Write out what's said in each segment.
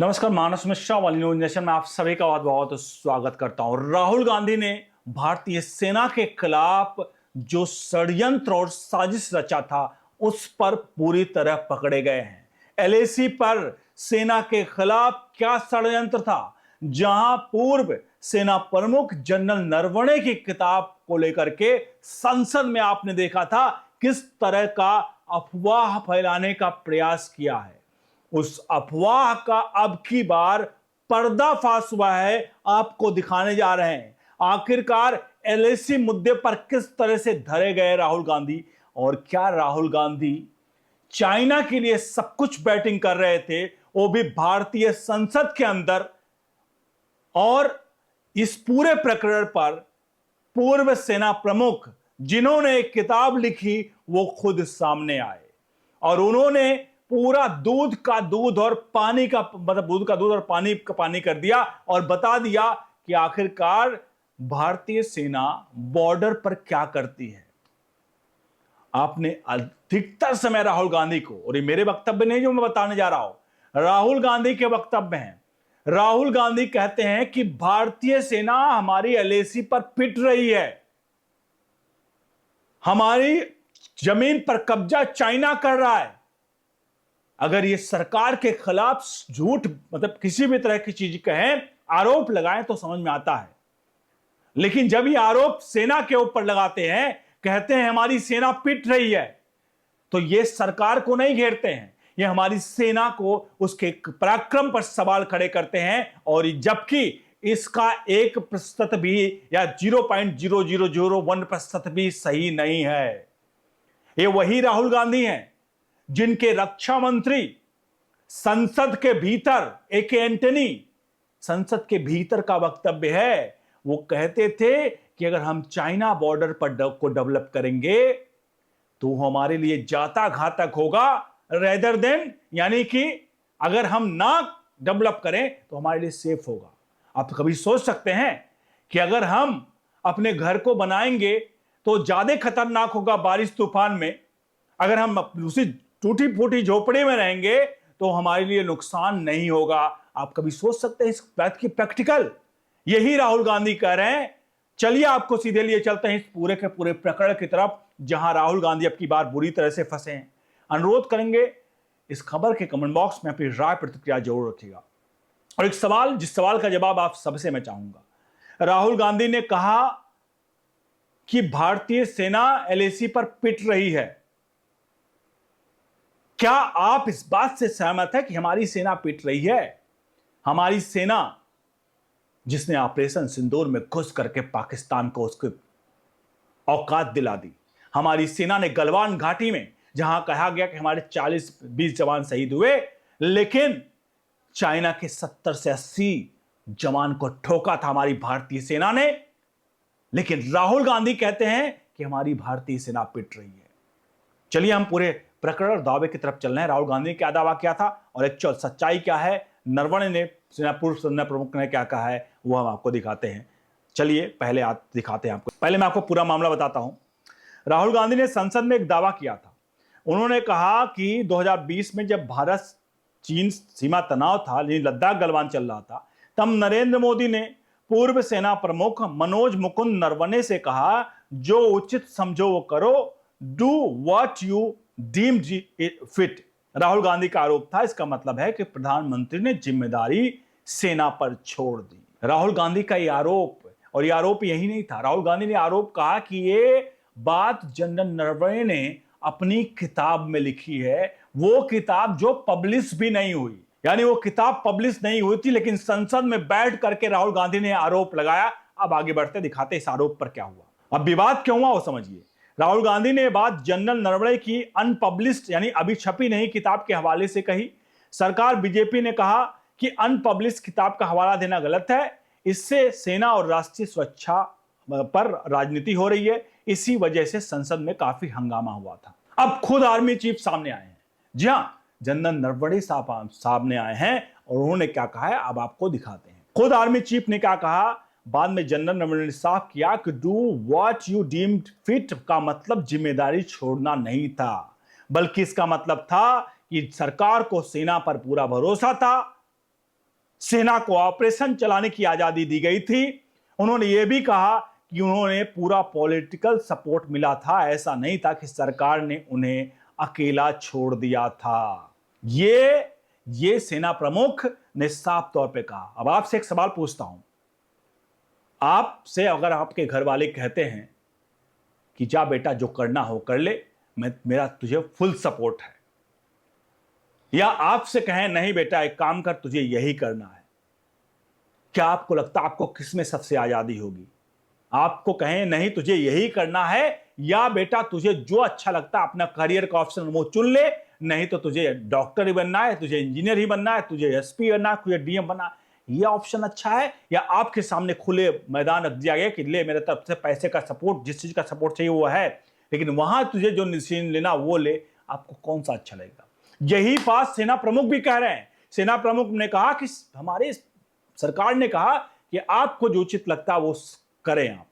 नमस्कार, मानस मिश्रा वाली news nation में आप सभी का बहुत बहुत स्वागत करता हूं। राहुल गांधी ने भारतीय सेना के खिलाफ जो षड्यंत्र और साजिश रचा था उस पर पूरी तरह पकड़े गए हैं। एलएसी पर सेना के खिलाफ क्या षड्यंत्र था, जहां पूर्व सेना प्रमुख जनरल नरवणे की किताब को लेकर के संसद में आपने देखा था किस तरह का अफवाह फैलाने का प्रयास किया है। उस अफवाह का अब की बार पर्दाफाश हुआ है, आपको दिखाने जा रहे हैं। आखिरकार एलएसी मुद्दे पर किस तरह से धरे गए राहुल गांधी, और क्या राहुल गांधी चाइना के लिए सब कुछ बैटिंग कर रहे थे, वो भी भारतीय संसद के अंदर। और इस पूरे प्रकरण पर पूर्व सेना प्रमुख जिन्होंने एक किताब लिखी वो खुद सामने आए और उन्होंने पूरा दूध का दूध और पानी का मतलब दूध का दूध और पानी का पानी कर दिया और बता दिया कि आखिरकार भारतीय सेना बॉर्डर पर क्या करती है। आपने अधिकतर समय राहुल गांधी को, और ये मेरे वक्तव्य नहीं जो मैं बताने जा रहा हूं, राहुल गांधी के वक्तव्य हैं। राहुल गांधी कहते हैं कि भारतीय सेना हमारी एलएसी पर पिट रही है, हमारी जमीन पर कब्जा चाइना कर रहा है। अगर ये सरकार के खिलाफ झूठ मतलब किसी भी तरह की चीज कहें, आरोप लगाएं तो समझ में आता है, लेकिन जब ये आरोप सेना के ऊपर लगाते हैं, कहते हैं हमारी सेना पिट रही है, तो ये सरकार को नहीं घेरते हैं, ये हमारी सेना को उसके पराक्रम पर सवाल खड़े करते हैं। और जबकि इसका 1% भी या 0.0001% भी सही नहीं है। ये वही राहुल गांधी हैं जिनके रक्षा मंत्री संसद के भीतर एंटनी संसद के भीतर का वक्तव्य है। वो कहते थे कि अगर हम चाइना बॉर्डर पर को डेवलप करेंगे तो हमारे लिए जाता घातक होगा, रेदर देन, यानी कि अगर हम ना डेवलप करें तो हमारे लिए सेफ होगा। आप तो कभी सोच सकते हैं कि अगर हम अपने घर को बनाएंगे तो ज्यादा खतरनाक होगा बारिश तूफान में, अगर हम उसी टूटी फूटी झोपड़ी में रहेंगे तो हमारे लिए नुकसान नहीं होगा। आप कभी सोच सकते हैं इस बात की प्रैक्टिकल? यही राहुल गांधी कह रहे हैं। चलिए आपको सीधे लिए चलते हैं इस पूरे के पूरे प्रकरण की तरफ, जहां राहुल गांधी अब की बार बुरी तरह से फंसे हैं। अनुरोध करेंगे इस खबर के कमेंट बॉक्स में अपनी राय प्रतिक्रिया जरूर रखिएगा। और एक सवाल, जिस सवाल का जवाब आप सबसे मैं चाहूंगा। राहुल गांधी ने कहा कि भारतीय सेना एलएसी पर पिट रही है। क्या आप इस बात से सहमत है कि हमारी सेना पिट रही है? हमारी सेना जिसने ऑपरेशन सिंदूर में घुस करके पाकिस्तान को उसकी औकात दिला दी, हमारी सेना ने गलवान घाटी में जहां कहा गया कि हमारे 40-20 जवान शहीद हुए, लेकिन चाइना के 70 से 80 जवान को ठोका था हमारी भारतीय सेना ने। लेकिन राहुल गांधी कहते हैं कि हमारी भारतीय सेना पिट रही है। चलिए हम पूरे प्रकरण और दावे की तरफ चल रहे हैं। राहुल गांधी ने क्या दावा किया था और एक्चुअल सच्चाई क्या है, नरवणे ने पूर्व सेना प्रमुख ने क्या कहा है, वो हम आपको दिखाते हैं। चलिए पहले दिखाते हैं आपको। पहले मैं आपको पूरा मामला बताता हूं। राहुल गांधी ने संसद में एक दावा किया था। उन्होंने कहा कि 2020 में जब भारत चीन सीमा तनाव था, लद्दाख गलवान चल रहा था, तब नरेंद्र मोदी ने पूर्व सेना प्रमुख मनोज मुकुंद नरवणे से कहा, जो उचित समझो वो करो, do what you deem fit. Rahul Gandhi का आरोप था, इसका मतलब है कि प्रधानमंत्री ने जिम्मेदारी सेना पर छोड़ दी। राहुल गांधी का यह आरोप, और यह आरोप यही नहीं था, राहुल गांधी ने आरोप कहा कि ये बात जनरल नरवणे ने अपनी किताब में लिखी है, वो किताब जो पब्लिश भी नहीं हुई। यानी वो किताब पब्लिश नहीं हुई थी, लेकिन संसद में बैठ करके राहुल गांधी ने आरोप लगाया। अब आगे बढ़ते दिखाते इस आरोप पर क्या हुआ। अब विवाद क्यों हुआ वो समझिए। राहुल गांधी ने बात जनरल नरवणे की अनपब्लिश्ड यानी अभी छपी नहीं किताब के हवाले से कही। सरकार बीजेपी ने कहा कि अनपब्लिश्ड किताब का हवाला देना गलत है, इससे सेना और राष्ट्रीय सुरक्षा पर राजनीति हो रही है। इसी वजह से संसद में काफी हंगामा हुआ था। अब खुद आर्मी चीफ सामने आए हैं। जी हां, जनरल नरवणे सामने आए हैं और उन्होंने क्या कहा है अब आपको दिखाते हैं। खुद आर्मी चीफ ने क्या कहा, बाद में जनरल नरवणे ने साफ किया कि do what you deemed fit का मतलब जिम्मेदारी छोड़ना नहीं था, बल्कि इसका मतलब था कि सरकार को सेना पर पूरा भरोसा था सेना को ऑपरेशन चलाने की आजादी दी गई थी। उन्होंने यह भी कहा कि उन्होंने पूरा पॉलिटिकल सपोर्ट मिला था, ऐसा नहीं था कि सरकार ने उन्हें अकेला छोड़ दिया था। ये सेना प्रमुख ने साफ तौर पे कहा। अब आपसे एक सवाल पूछता हूं, आपसे अगर आपके घर वाले कहते हैं कि जा बेटा जो करना हो कर ले, मेरा तुझे फुल सपोर्ट है, या आपसे कहें नहीं बेटा एक काम कर, तुझे यही करना है, क्या आपको लगता है आपको किसमें सबसे आजादी होगी? आपको कहें नहीं तुझे यही करना है, या बेटा तुझे जो अच्छा लगता है अपना करियर का ऑप्शन वो चुन ले, नहीं तो तुझे डॉक्टर ही बनना है, तुझे इंजीनियर ही बनना है, तुझे एसपी बनना है, तुझे डीएम बनना है, ये ऑप्शन अच्छा है? या आपके सामने खुले मैदान रख दिया गया कि ले मेरे तरफ से पैसे का सपोर्ट, जिस चीज का सपोर्ट चाहिए वो है, लेकिन वहां तुझे जो डिसीजन लेना वो ले, आपको कौन सा अच्छा लगेगा? यही बात सेना प्रमुख भी कह रहे हैं। सेना प्रमुख ने कहा कि हमारे सरकार ने कहा कि आपको जो उचित लगता है वो करें आप।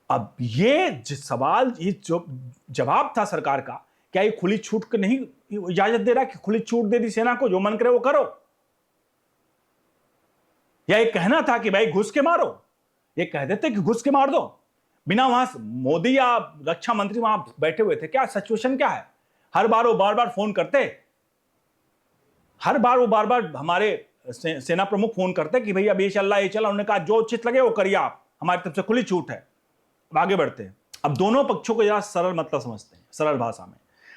अब ये सवाल, ये जो जवाब था सरकार का, क्या ये खुली छूट को नहीं इजाजत दे रहा कि खुली छूट दे दी सेना को, जो मन करे वो करो? या ये कहना था कि भाई घुस के मारो? ये कह देते कि घुस के मार दो, बिना वहां मोदी या रक्षा मंत्री वहां बैठे हुए थे। क्या सिचुएशन क्या है? हर बार वो बार बार फोन करते, हर बार वो बार बार हमारे सेना प्रमुख फोन करते कि भैया ये चल रहा, ये चला। उन्होंने कहा जो उचित लगे वो करिए आप, हमारी तरफ से खुली छूट है। अब आगे बढ़ते हैं। अब दोनों पक्षों को जरा सरल मतलब समझते हैं, सरल भाषा में।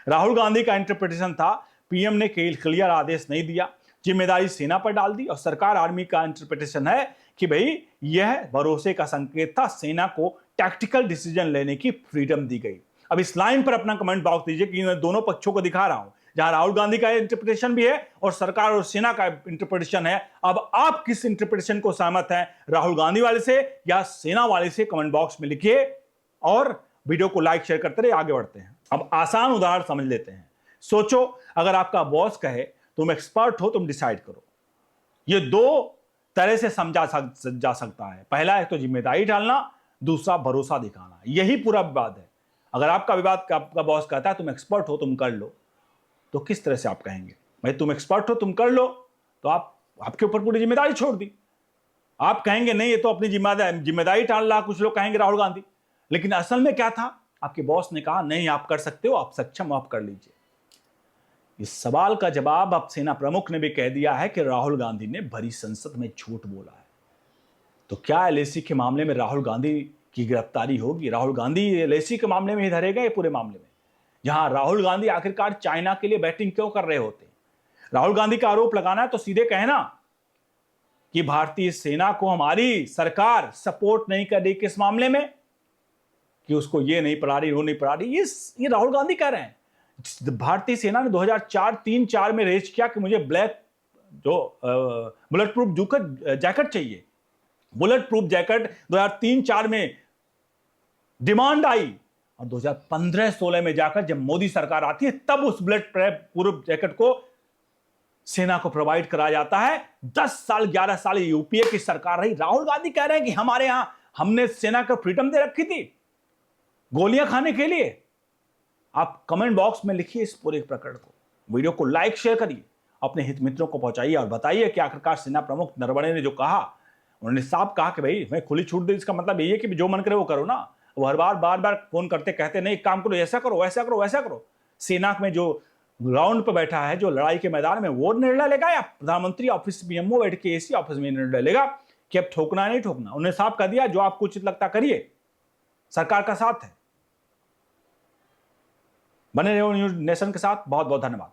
राहुल गांधी का इंटरप्रिटेशन था पीएम ने क्लियर आदेश नहीं दिया, जिम्मेदारी सेना पर डाल दी, और सरकार आर्मी का इंटरप्रिटेशन है कि भाई यह भरोसे का संकेत था, सेना को टैक्टिकल डिसीजन लेने की फ्रीडम दी गई। अब इस लाइन पर अपना कमेंट बॉक्स दीजिए कि मैं दोनों पक्षों को दिखा रहा हूं, जहां राहुल गांधी का इंटरप्रिटेशन भी है और सरकार और सेना का इंटरप्रिटेशन है। अब आप किस इंटरप्रिटेशन को सहमत हैं, राहुल गांधी वाले से या सेना वाले से? कमेंट बॉक्स में लिखिए और वीडियो को लाइक शेयर करते रहिए। आगे बढ़ते हैं। अब आसान उदाहरण समझ लेते हैं। सोचो अगर आपका बॉस कहे तुम एक्सपर्ट हो, तुम डिसाइड करो। ये दो तरह से समझा जा सकता है। पहला है तो जिम्मेदारी डालना, दूसरा भरोसा दिखाना। यही पूरा विवाद है। अगर आपका विवाद आपका बॉस कहता है तुम एक्सपर्ट हो, तुम कर लो, तो किस तरह से आप कहेंगे? भाई तुम एक्सपर्ट हो, तुम कर लो, तो आपके ऊपर पूरी जिम्मेदारी छोड़ दी। आप कहेंगे नहीं ये तो अपनी जिम्मेदारी टाल रहा, कुछ लोग कहेंगे राहुल गांधी। लेकिन असल में क्या था? आपके बॉस ने कहा नहीं आप कर सकते हो, आप सक्षम हो, आप कर लीजिए। इस सवाल का जवाब अब सेना प्रमुख ने भी कह दिया है कि राहुल गांधी ने भरी संसद में झूठ बोला है। तो क्या एलएसी के मामले में राहुल गांधी की गिरफ्तारी होगी? राहुल गांधी एलएसी के मामले में ही धरेगा, ये पूरे मामले में, जहां राहुल गांधी आखिरकार चाइना के लिए बैटिंग क्यों कर रहे होते? राहुल गांधी का आरोप लगाना है तो सीधे कहना कि भारतीय सेना को हमारी सरकार सपोर्ट नहीं कर रही किस मामले में, कि उसको ये नहीं पढ़ा रही, वो नहीं पढ़ा रही। ये राहुल गांधी कह रहे हैं। भारतीय सेना ने 2003-4 में रेज किया कि मुझे ब्लैक जो बुलेट प्रूफ जैकेट चाहिए। बुलेट प्रूफ जैकेट 2003-4 में डिमांड आई, और 2015-16 में जाकर जब मोदी सरकार आती है तब उस बुलेट प्रूफ जैकेट को सेना को प्रोवाइड कराया जाता है। 10 साल 11 साल यूपीए की सरकार रही। राहुल गांधी कह रहे हैं कि हमारे यहां हमने सेना को फ्रीडम दे रखी थी गोलियां खाने के लिए। आप कमेंट बॉक्स में लिखिए इस पूरे प्रकरण को, वीडियो को लाइक शेयर करिए, अपने हित मित्रों को पहुंचाइए और बताइए कि आखिरकार सेना प्रमुख नरवणे ने जो कहा, उन्होंने साफ कहा कि भाई मैं खुली छूट दी, इसका मतलब यही है कि जो मन करे वो करो ना। वो हर बार बार फोन करते कहते नहीं काम करो, ऐसा करो वैसा करो वैसा करो। सेना में जो ग्राउंड पर बैठा है, जो लड़ाई के मैदान में, वो निर्णय लेगा, या प्रधानमंत्री ऑफिस बीएमओ बैठ के एसी ऑफिस में निर्णय लेगा कि अब ठोकना नहीं ठोकना? उन्हें साफ कह दिया जो आपको उचित लगता करिए, सरकार का साथ है। बने रहो न्यूज नेशन के साथ। बहुत बहुत धन्यवाद।